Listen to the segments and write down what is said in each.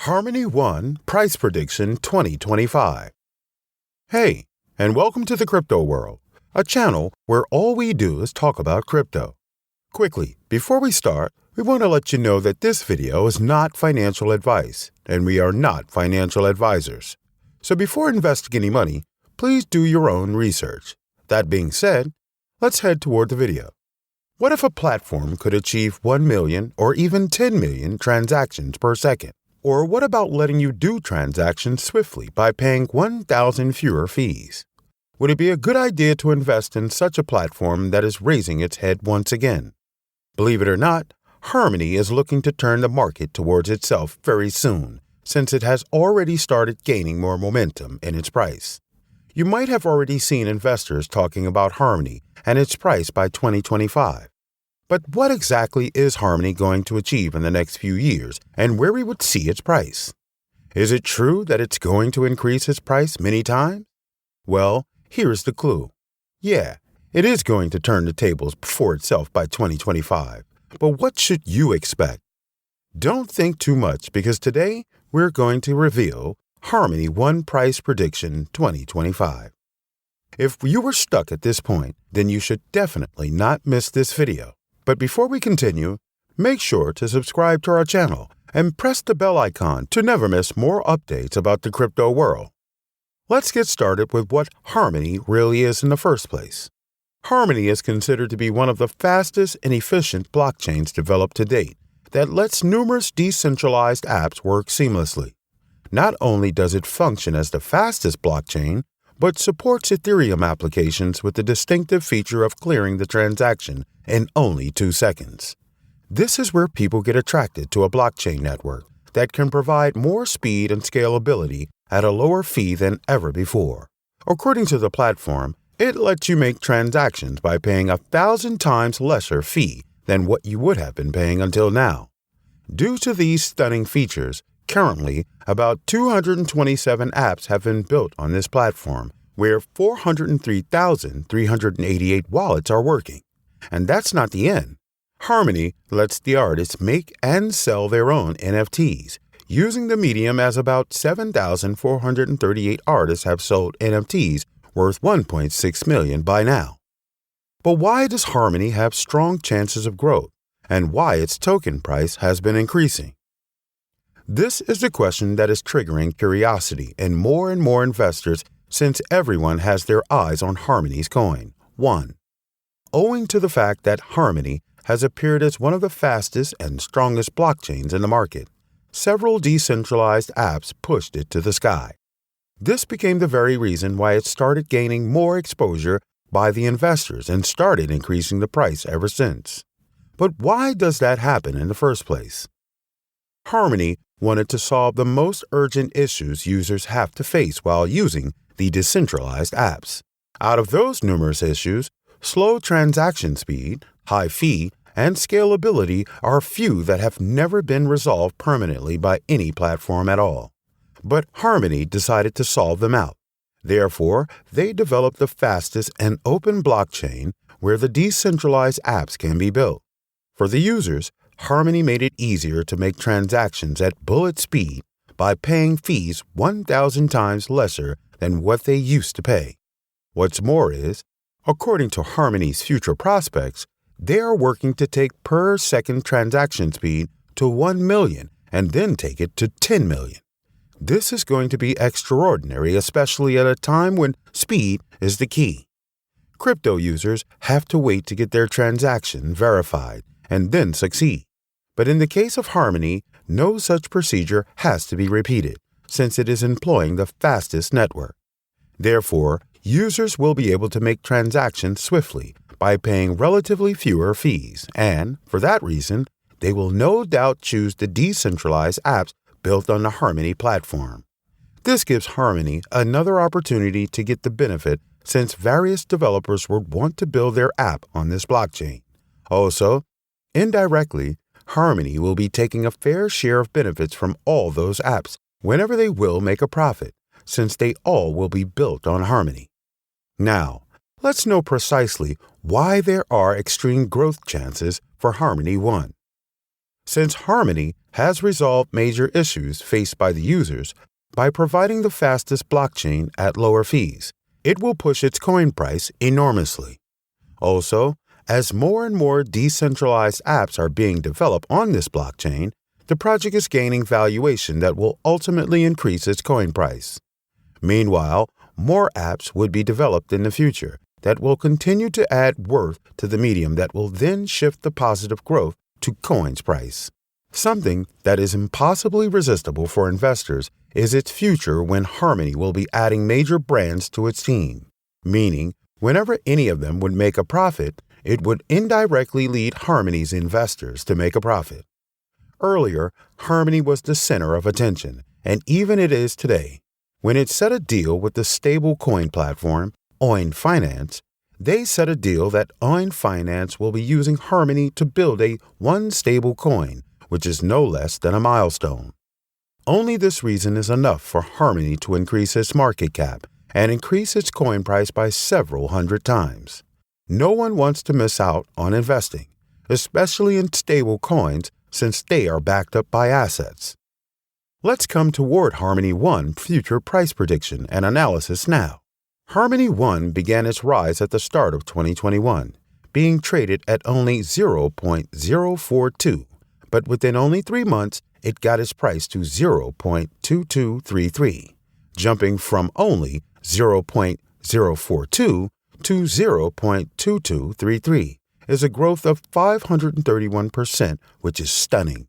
Harmony One Price Prediction 2025. Hey, and welcome to the Crypto World, a channel where all we do is talk about crypto. Quickly, before we start, we want to let you know that this video is not financial advice, and we are not financial advisors. So before investing any money, please do your own research. That being said, let's head toward the video. What if a platform could achieve 1 million or even 10 million transactions per second? Or what about letting you do transactions swiftly by paying 1,000 fewer fees? Would it be a good idea to invest in such a platform that is raising its head once again? Believe it or not, Harmony is looking to turn the market towards itself very soon, since it has already started gaining more momentum in its price. You might have already seen investors talking about Harmony and its price by 2025. But what exactly is Harmony going to achieve in the next few years, and where we would see its price? Is it true that it's going to increase its price many times? Well, here's the clue. Yeah, it is going to turn the tables for itself by 2025. But what should you expect? Don't think too much, because today we're going to reveal Harmony One Price Prediction 2025. If you were stuck at this point, then you should definitely not miss this video. But before we continue, make sure to subscribe to our channel and press the bell icon to never miss more updates about the crypto world. Let's get started with what Harmony really is in the first place. Harmony is considered to be one of the fastest and efficient blockchains developed to date that lets numerous decentralized apps work seamlessly. Not only does it function as the fastest blockchain, but supports Ethereum applications with the distinctive feature of clearing the transaction in only 2 seconds. This is where people get attracted to a blockchain network that can provide more speed and scalability at a lower fee than ever before. According to the platform, it lets you make transactions by paying 1,000 times lesser fee than what you would have been paying until now. Due to these stunning features, currently, about 227 apps have been built on this platform, where 403,388 wallets are working. And that's not the end. Harmony lets the artists make and sell their own NFTs, using the medium as about 7,438 artists have sold NFTs worth $1.6 million by now. But why does Harmony have strong chances of growth, and why its token price has been increasing? This is the question that is triggering curiosity in more and more investors, since everyone has their eyes on Harmony's coin. 1. Owing to the fact that Harmony has appeared as one of the fastest and strongest blockchains in the market, several decentralized apps pushed it to the sky. This became the very reason why it started gaining more exposure by the investors and started increasing the price ever since. But why does that happen in the first place? Harmony wanted to solve the most urgent issues users have to face while using the decentralized apps. Out of those numerous issues, slow transaction speed, high fee, and scalability are few that have never been resolved permanently by any platform at all. But Harmony decided to solve them out. Therefore, they developed the fastest and open blockchain where the decentralized apps can be built. For the users, Harmony made it easier to make transactions at bullet speed by paying fees 1,000 times lesser than what they used to pay. What's more is, according to Harmony's future prospects, they are working to take per second transaction speed to 1 million and then take it to 10 million. This is going to be extraordinary, especially at a time when speed is the key. Crypto users have to wait to get their transaction verified and then succeed. But in the case of Harmony, no such procedure has to be repeated, since it is employing the fastest network. Therefore, users will be able to make transactions swiftly by paying relatively fewer fees, and, for that reason, they will no doubt choose the decentralized apps built on the Harmony platform. This gives Harmony another opportunity to get the benefit, since various developers would want to build their app on this blockchain. Also, indirectly, Harmony will be taking a fair share of benefits from all those apps whenever they will make a profit, since they all will be built on Harmony. Now, let's know precisely why there are extreme growth chances for Harmony One. Since Harmony has resolved major issues faced by the users by providing the fastest blockchain at lower fees, it will push its coin price enormously. Also, as more and more decentralized apps are being developed on this blockchain, the project is gaining valuation that will ultimately increase its coin price. Meanwhile, more apps would be developed in the future that will continue to add worth to the medium that will then shift the positive growth to coin's price. Something that is impossibly resistible for investors is its future when Harmony will be adding major brands to its team, meaning whenever any of them would make a profit, it would indirectly lead Harmony's investors to make a profit. Earlier, Harmony was the center of attention, and even it is today. When it set a deal with the stable coin platform, OIN Finance, they set a deal that OIN Finance will be using Harmony to build a one stable coin, which is no less than a milestone. Only this reason is enough for Harmony to increase its market cap and increase its coin price by several hundred times. No one wants to miss out on investing, especially in stable coins since they are backed up by assets. Let's come toward Harmony One future price prediction and analysis now. Harmony One began its rise at the start of 2021, being traded at only 0.042, but within only 3 months, it got its price to 0.2233, jumping from only 0.042 to 0.2233 is a growth of 531%, which is stunning.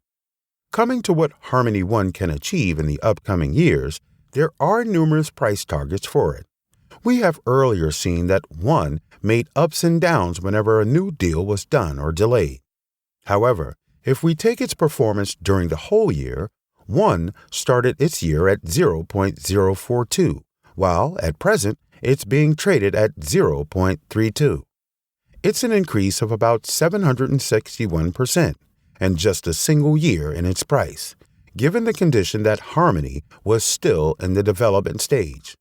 Coming to what Harmony One can achieve in the upcoming years, there are numerous price targets for it. We have earlier seen that One made ups and downs whenever a new deal was done or delayed. However, if we take its performance during the whole year, One started its year at 0.042, while at present it's being traded at 0.32. It's an increase of about 761% in just a single year in its price, given the condition that Harmony was still in the development stage.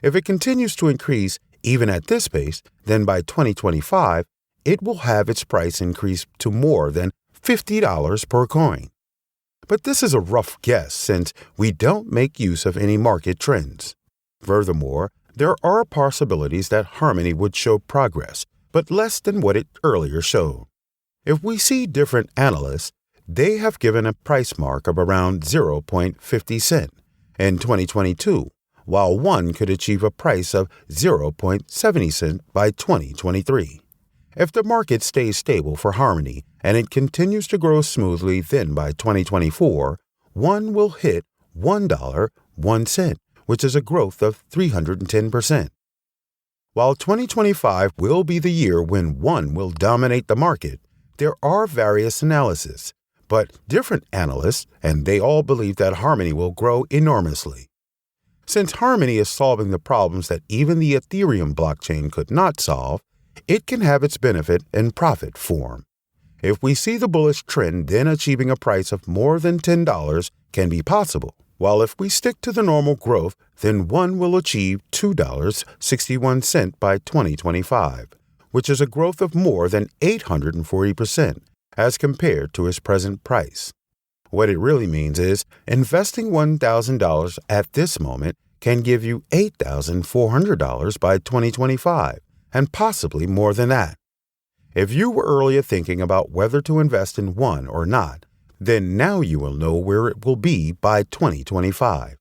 If it continues to increase even at this pace, then by 2025, it will have its price increase to more than $50 per coin. But this is a rough guess since we don't make use of any market trends. Furthermore, there are possibilities that Harmony would show progress, but less than what it earlier showed. If we see different analysts, they have given a price mark of around 0.50 cent in 2022, while One could achieve a price of 0.70 cent by 2023. If the market stays stable for Harmony and it continues to grow smoothly, then by 2024, One will hit $1.01, which is a growth of 310%. While 2025 will be the year when One will dominate the market, there are various analyses, but different analysts, and they all believe that Harmony will grow enormously. Since Harmony is solving the problems that even the Ethereum blockchain could not solve, it can have its benefit in profit form. If we see the bullish trend, then achieving a price of more than $10 can be possible, while if we stick to the normal growth, then One will achieve $2.61 by 2025, which is a growth of more than 840% as compared to its present price. What it really means is investing $1,000 at this moment can give you $8,400 by 2025, and possibly more than that. If you were earlier thinking about whether to invest in One or not, then now you will know where it will be by 2025.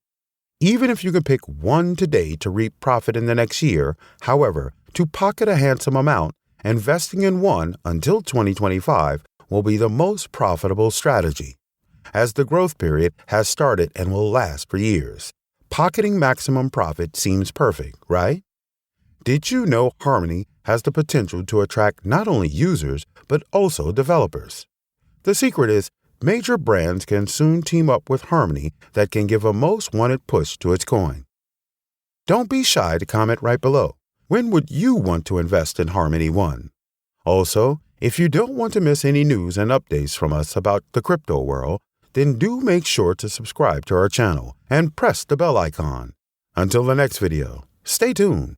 Even if you can pick One today to reap profit in the next year, however, to pocket a handsome amount, investing in One until 2025 will be the most profitable strategy, as the growth period has started and will last for years. Pocketing maximum profit seems perfect, right? Did you know Harmony has the potential to attract not only users, but also developers? The secret is major brands can soon team up with Harmony that can give a most wanted push to its coin. Don't be shy to comment right below. When would you want to invest in Harmony One? Also, if you don't want to miss any news and updates from us about the crypto world, then do make sure to subscribe to our channel and press the bell icon. Until the next video, stay tuned.